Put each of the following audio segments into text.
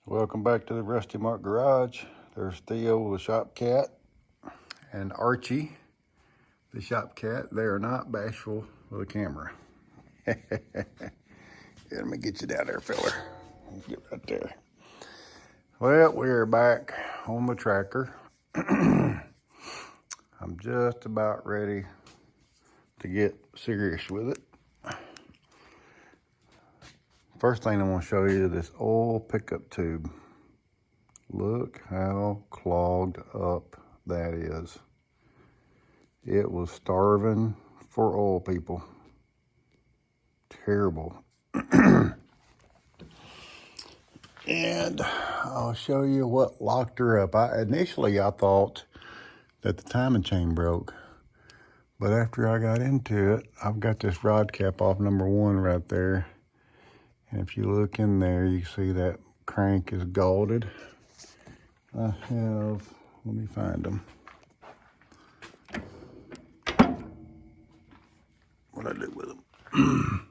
Welcome back to the Rusty Mark Garage. There's Theo, the shop cat, and Archie, the shop cat. They are not bashful with a camera. Here, let me get you down there, fella. Get right there. Well, we're back on the tracker. I'm just about ready to get serious with it. First thing I want to show you is this old pickup tube. Look how clogged up that is. It was starving for oil, people. Terrible. And I'll show you what locked her up. Initially I thought that the timing chain broke, but after I got into it, I've got this rod cap off number 1 right there. And if you look in there, you see that crank is galded. Let me find them. What'd I do with them?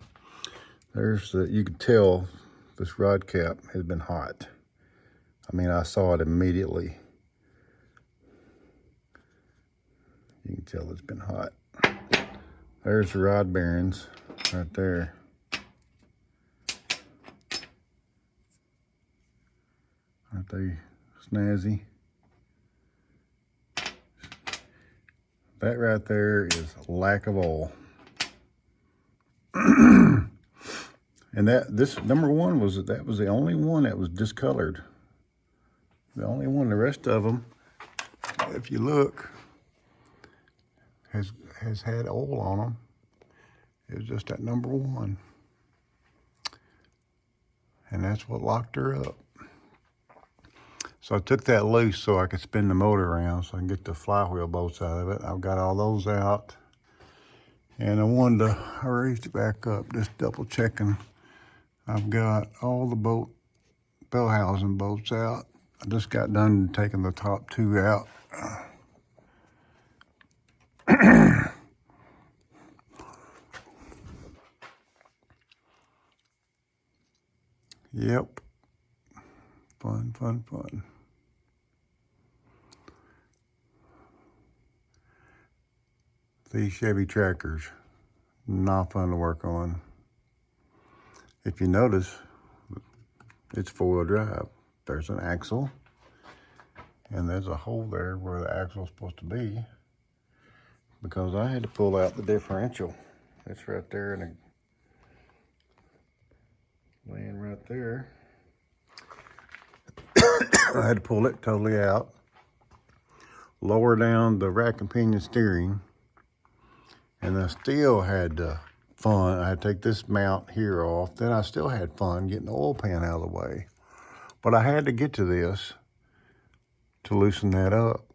You could tell this rod cap has been hot. I mean, I saw it immediately. You can tell it's been hot. There's the rod bearings right there. Aren't they snazzy? That right there is lack of oil. And this number 1 was the only one that was discolored. The only one. The rest of them, if you look, has had oil on them. It was just that number 1. And that's what locked her up. So I took that loose so I could spin the motor around so I can get the flywheel bolts out of it. I've got all those out. And I raised it back up, just double checking. I've got all the bell housing bolts out. I just got done taking the top 2 out. Yep. Fun, fun, fun. These Chevy Trackers, not fun to work on. If you notice, it's 4-wheel drive. There's an axle, and there's a hole there where the axle's supposed to be, because I had to pull out the differential. It's right there and laying right there. I had to pull it totally out, lower down the rack and pinion steering, and I still had fun. I had to take this mount here off. Then I still had fun getting the oil pan out of the way. But I had to get to this to loosen that up,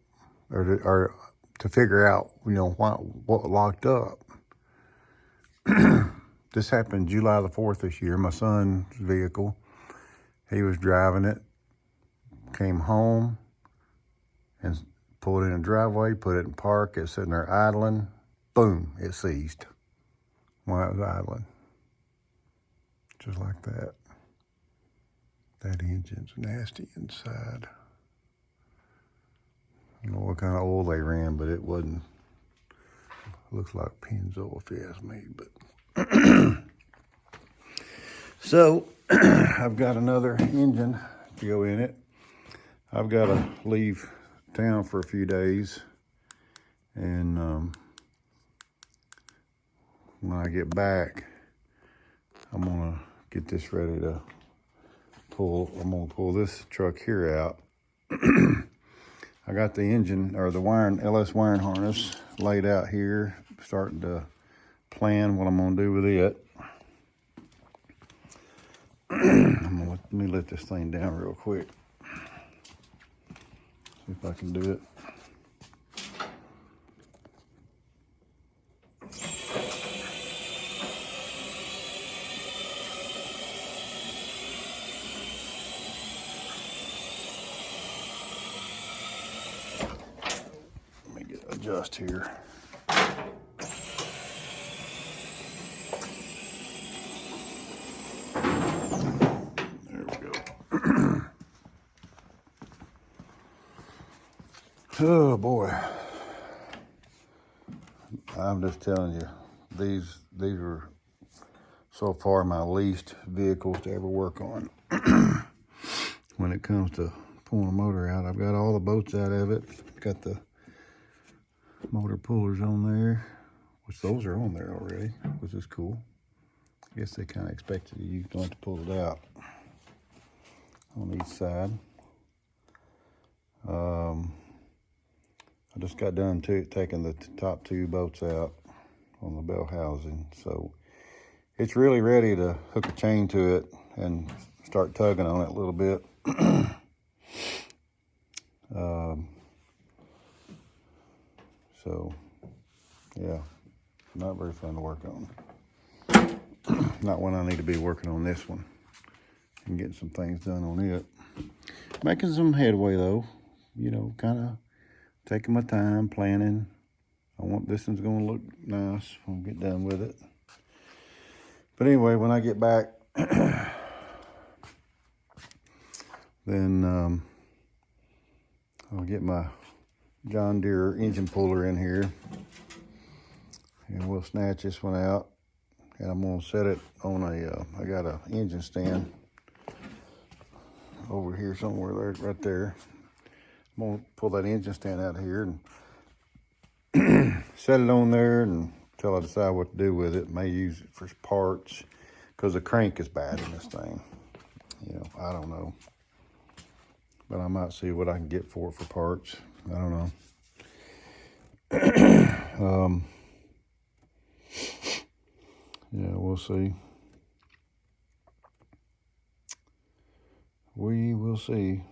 or to figure out, what locked up. This happened July the 4th this year. My son's vehicle, he was driving it, came home and pulled in a driveway, put it in park. It's sitting there idling. Boom, it seized while it was idling. Just like that. That engine's nasty inside. I don't know what kind of oil they ran, but it wasn't. It looks like Pennzoil if you ask me. But so I've got another engine to go in it. I've got to leave town for a few days, and when I get back, I'm gonna get this ready to pull. I'm gonna pull this truck here out. I got the engine, or the LS wiring harness laid out here, starting to plan what I'm gonna do with it. Let me let this thing down real quick. See if I can do it. Adjust here. There we go. Oh boy, I'm just telling you, these are so far my least vehicles to ever work on. When it comes to pulling a motor out, I've got all the boats out of it. Got the motor pullers on there, which those are on there already, which is cool. I guess they kind of expected you don't have to pull it out on each side. I just got done taking the top two boats out on the bell housing, so it's really ready to hook a chain to it and start tugging on it a little bit. So yeah, not very fun to work on. Not when I need to be working on this one and getting some things done on it. Making some headway though, you know, kind of taking my time, planning. I want this one's gonna look nice when we get done with it. But anyway, when I get back, then I'll get my John Deere engine puller in here and we'll snatch this one out, and I'm gonna set it on I got a engine stand over here somewhere there, right there. I'm gonna pull that engine stand out of here and set it on there until I decide what to do with it. May use it for parts because the crank is bad in this thing. You know, I don't know, but I might see what I can get for it for parts. I don't know. Yeah, we'll see. We will see.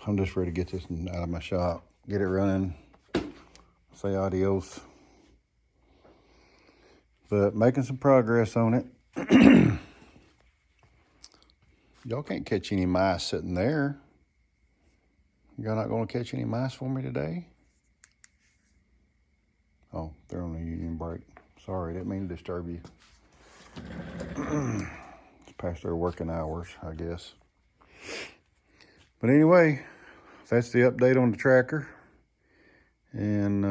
I'm just ready to get this out of my shop, get it running, say adios. But making some progress on it. Y'all can't catch any mice sitting there. Y'all not gonna catch any mice for me today? Oh, they're on the union break. Sorry, didn't mean to disturb you. It's past their working hours, I guess. But anyway, that's the update on the tracker. And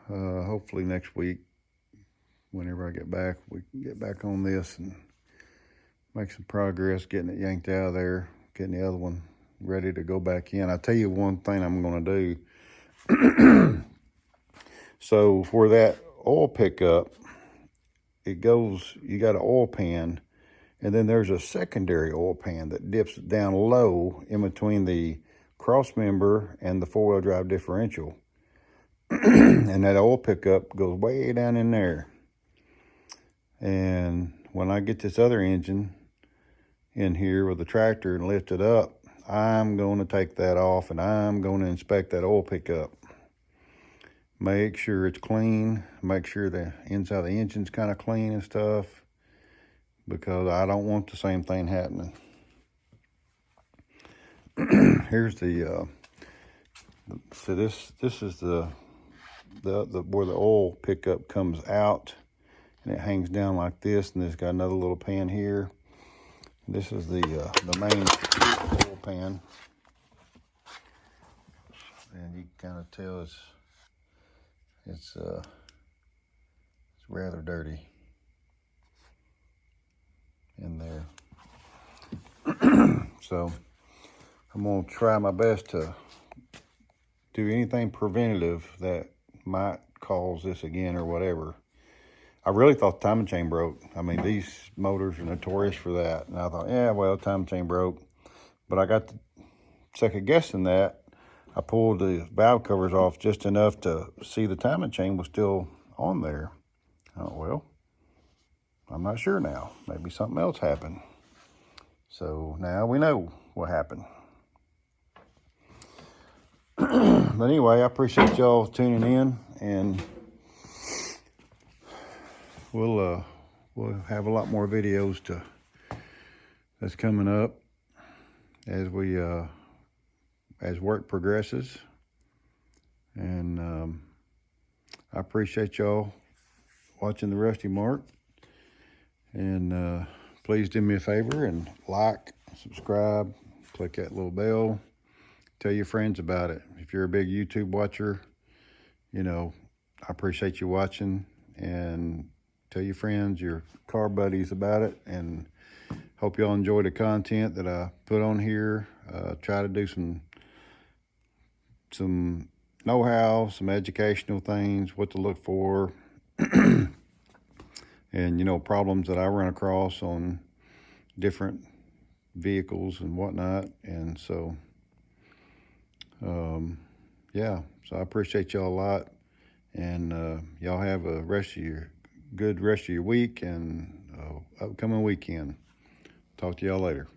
hopefully next week, whenever I get back, we can get back on this and make some progress getting it yanked out of there, getting the other one ready to go back in. I'll tell you one thing I'm going to do. So for that oil pickup, it goes, you got an oil pan, and then there's a secondary oil pan that dips down low in between the cross member and the four-wheel drive differential. And that oil pickup goes way down in there. And when I get this other engine in here with the tractor and lift it up, I'm going to take that off and I'm going to inspect that oil pickup. Make sure it's clean, make sure the inside of the engine's kind of clean and stuff, because I don't want the same thing happening. Here's the so this is the where the oil pickup comes out, and it hangs down like this, and it's got another little pan here. This is the main oil pan, and you can kind of tell it's rather dirty in there. So I'm gonna try my best to do anything preventative that might cause this again or whatever. I really thought the timing chain broke. I mean, these motors are notorious for that. And I thought, yeah, well, timing chain broke. But I got to second guessing that. I pulled the valve covers off just enough to see the timing chain was still on there. Oh, well, I'm not sure now. Maybe something else happened. So now we know what happened. But anyway, I appreciate y'all tuning in, and we'll have a lot more videos that's coming up as we as work progresses. And I appreciate y'all watching the Rusty Mark, and please do me a favor and like, subscribe, click that little bell, tell your friends about it. If you're a big YouTube watcher, you know, I appreciate you watching, and tell your friends, your car buddies about it, and hope y'all enjoy the content that I put on here. Try to do some know-how, some educational things, what to look for, and, you know, problems that I run across on different vehicles and whatnot. And so, yeah, so I appreciate y'all a lot, and y'all have a good rest of your week and upcoming weekend. Talk to y'all later.